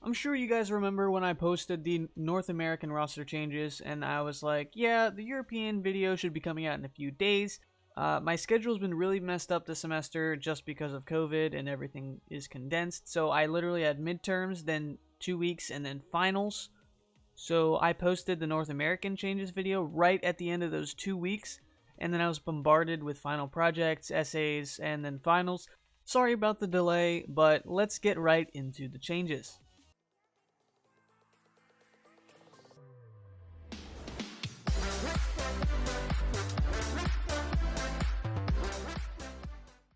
I'm sure you guys remember when I posted the North American roster changes, and I was like, yeah, the European video should be coming out in a few days. My schedule's been really messed up this semester just because of COVID and everything is condensed, so I literally had midterms, then 2 weeks, and then finals. So I posted the North American changes video right at the end of those 2 weeks, and then I was bombarded with final projects, essays, and then finals. Sorry about the delay, but let's get right into the changes.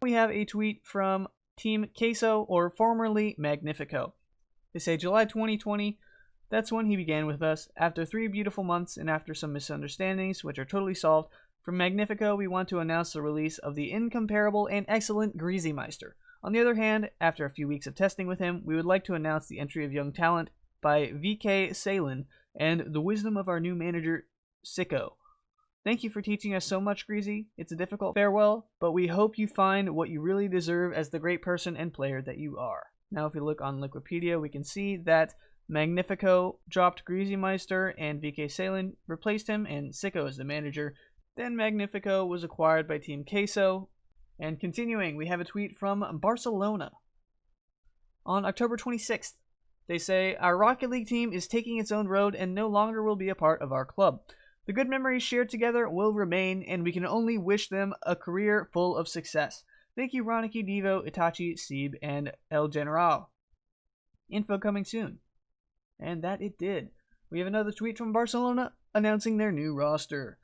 We have a tweet from Team Queso, or formerly Magnifico. They say July 2020, that's when he began with us. After 3 beautiful months and after some misunderstandings, which are totally solved, from Magnifico we want to announce the release of the incomparable and excellent Greasy Meister. On the other hand, after a few weeks of testing with him, we would like to announce the entry of young talent by VK Salin and the wisdom of our new manager, Sicko. Thank you for teaching us so much, Greasy. It's a difficult farewell, but we hope you find what you really deserve as the great person and player that you are. Now, if we look on Liquipedia, we can see that Magnifico dropped Greasy Meister and VK Salin replaced him, and Sicko is the manager. Then Magnifico was acquired by Team Queso. And continuing, we have a tweet from Barcelona. On October 26th, they say, our Rocket League team is taking its own road and no longer will be a part of our club. The good memories shared together will remain, and we can only wish them a career full of success. Thank you, Roniki, Devo, Itachi, Seeb, and El General. Info coming soon. And that it did. We have another tweet from Barcelona announcing their new roster.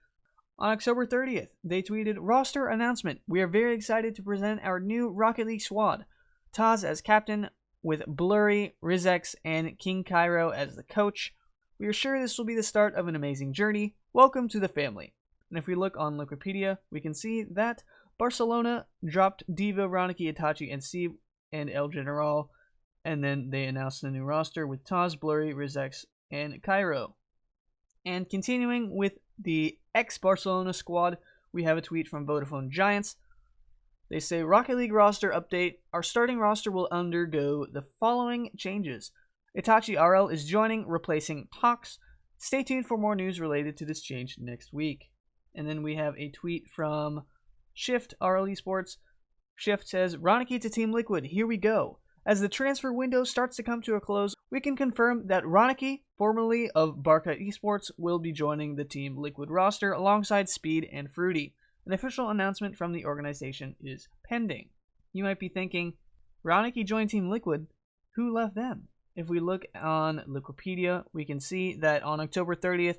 On October 30th, they tweeted, roster announcement. We are very excited to present our new Rocket League squad. Taz as captain, with Blurry, Rizex, and King Cairo as the coach. We are sure this will be the start of an amazing journey. Welcome to the family. And if we look on Wikipedia, we can see that Barcelona dropped Diva, Roniki, Itachi, and Seeb, and El General, and then they announced the new roster with Taz, Blurry, Rizex, and Cairo. And continuing with the ex-Barcelona squad, we have a tweet from Vodafone Giants. They say, Rocket League roster update. Our starting roster will undergo the following changes. Itachi RL is joining, replacing Pox. Stay tuned for more news related to this change next week. And then we have a tweet from Shift RLCS. Shift says, Roniki to Team Liquid, here we go. As the transfer window starts to come to a close, we can confirm that Roniki, formerly of Barca Esports, will be joining the Team Liquid roster alongside Speed and Fruity. An official announcement from the organization is pending. You might be thinking, Roniki joined Team Liquid, who left them? If we look on Liquipedia, we can see that on October 30th,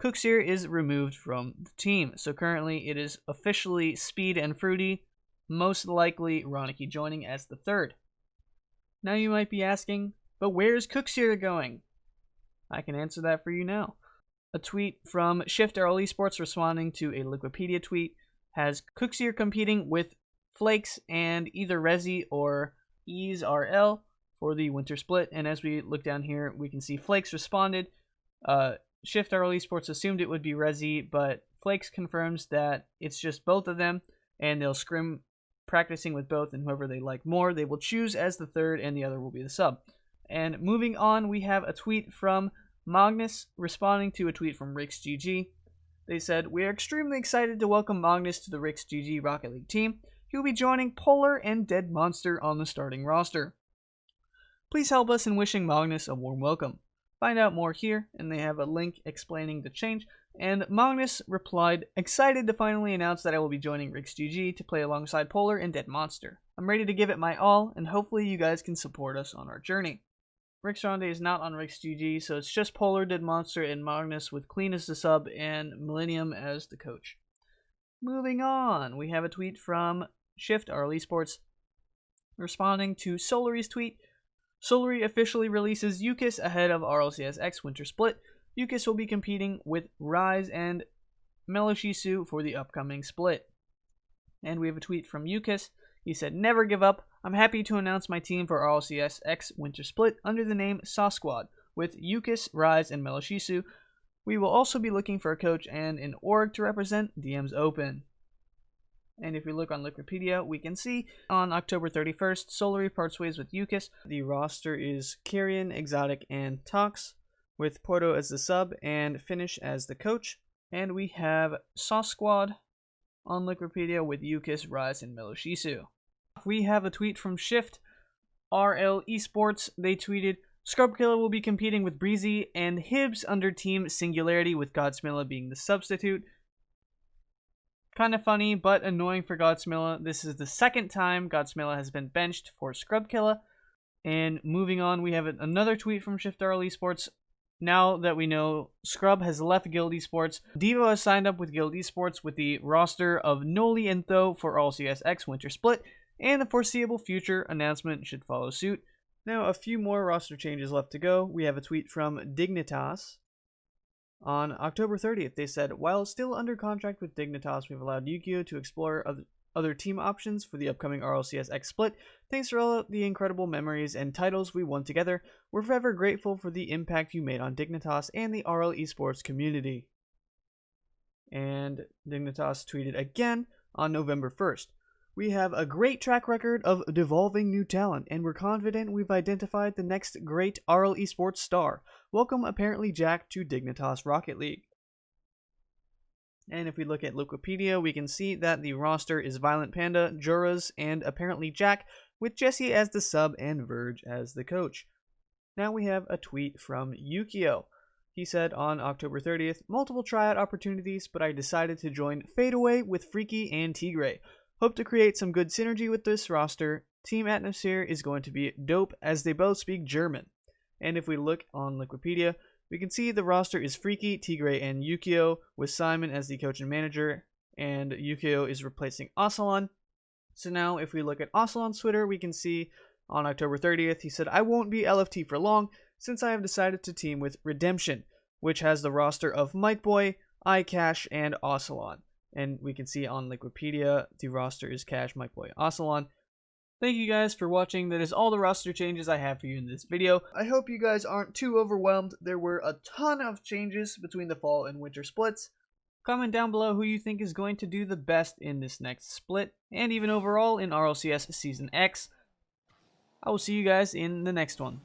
KUXIR is removed from the team. So currently it is officially Speed and Fruity, most likely Roniki joining as the third. Now you might be asking, but where is KUXIR going? I can answer that for you now. A tweet from Shift RLCS responding to a Liquipedia tweet has KUXIR competing with Flakes and either Rezi or Ease RL for the winter split. And as we look down here, we can see Flakes responded. Shift RLCS assumed it would be Rezi, but Flakes confirms that it's just both of them, and they'll scrim practicing with both, and whoever they like more, they will choose as the third, and the other will be the sub. And moving on, we have a tweet from Magnus responding to a tweet from RixGG. They said, we are extremely excited to welcome Magnus to the RixGG Rocket League team. He will be joining Polar and Dead Monster on the starting roster. Please help us in wishing Magnus a warm welcome. Find out more here, and they have a link explaining the change. And Magnus replied, excited to finally announce that I will be joining RixGG to play alongside Polar and Dead Monster. I'm ready to give it my all, and hopefully you guys can support us on our journey. Rixronde is not on RixGG, so it's just Polar, Dead Monster, and Magnus with Clean as the sub and Millennium as the coach. Moving on, we have a tweet from Shift RLCS responding to Solary's tweet. Solary officially releases Yukis ahead of RLCSX Winter Split. Yukis will be competing with Rise and Meloshisu for the upcoming split. And we have a tweet from Yukis. He said, never give up. I'm happy to announce my team for RLCSX Winter Split under the name Saw Squad, with Yukis, Rise, and Meloshisu. We will also be looking for a coach and an org to represent DMs Open. And if we look on Wikipedia, we can see on October 31st, Solary parts ways with UKIS. The roster is Kyrian, Exotic, and Tox, with Porto as the sub and Finish as the coach. And we have Sauce Squad on Wikipedia with UKIS, Rise, and Meloshisu. We have a tweet from Shift RLCS. They tweeted, Scrubkilla will be competing with Breezy and Hibbs under Team Singularity, with Godsmilla being the substitute. Kind of funny, but annoying for Godsmilla. This is the second time Godsmilla has been benched for Scrubkilla. And moving on, we have another tweet from Shift RLCS. Now that we know Scrub has left Guild Esports, Devo has signed up with Guild Esports with the roster of Noli and Tho for RLCSX Winter Split, and the foreseeable future announcement should follow suit. Now, a few more roster changes left to go. We have a tweet from Dignitas. On October 30th, they said, while still under contract with Dignitas, we've allowed Yukio to explore other team options for the upcoming RLCSX split. Thanks for all the incredible memories and titles we won together. We're forever grateful for the impact you made on Dignitas and the RL Esports community. And Dignitas tweeted again on November 1st. We have a great track record of devolving new talent, and we're confident we've identified the next great RL Esports star. Welcome, apparently Jack, to Dignitas Rocket League. And if we look at Wikipedia, we can see that the roster is Violent Panda, Juras, and apparently Jack, with Jesse as the sub and Verge as the coach. Now we have a tweet from Yukio. He said on October 30th, multiple tryout opportunities, but I decided to join Fadeaway with Freaky and Tigray. Hope to create some good synergy with this roster. Team atmosphere is going to be dope as they both speak German. And if we look on Wikipedia, we can see the roster is Freaky, Tigray, and Yukio, with Simon as the coach and manager, and Yukio is replacing Ocelon. So now if we look at Ocelon's Twitter, we can see on October 30th, he said, I won't be LFT for long since I have decided to team with Redemption, which has the roster of Mike Boy, iCash, and Ocelon. And we can see on Wikipedia, the roster is Cash, Mike Boy, Ocelon. Thank you guys for watching. That is all the roster changes I have for you in this video. I hope you guys aren't too overwhelmed. There were a ton of changes between the fall and winter splits. Comment down below who you think is going to do the best in this next split, and even overall in RLCS Season X. I will see you guys in the next one.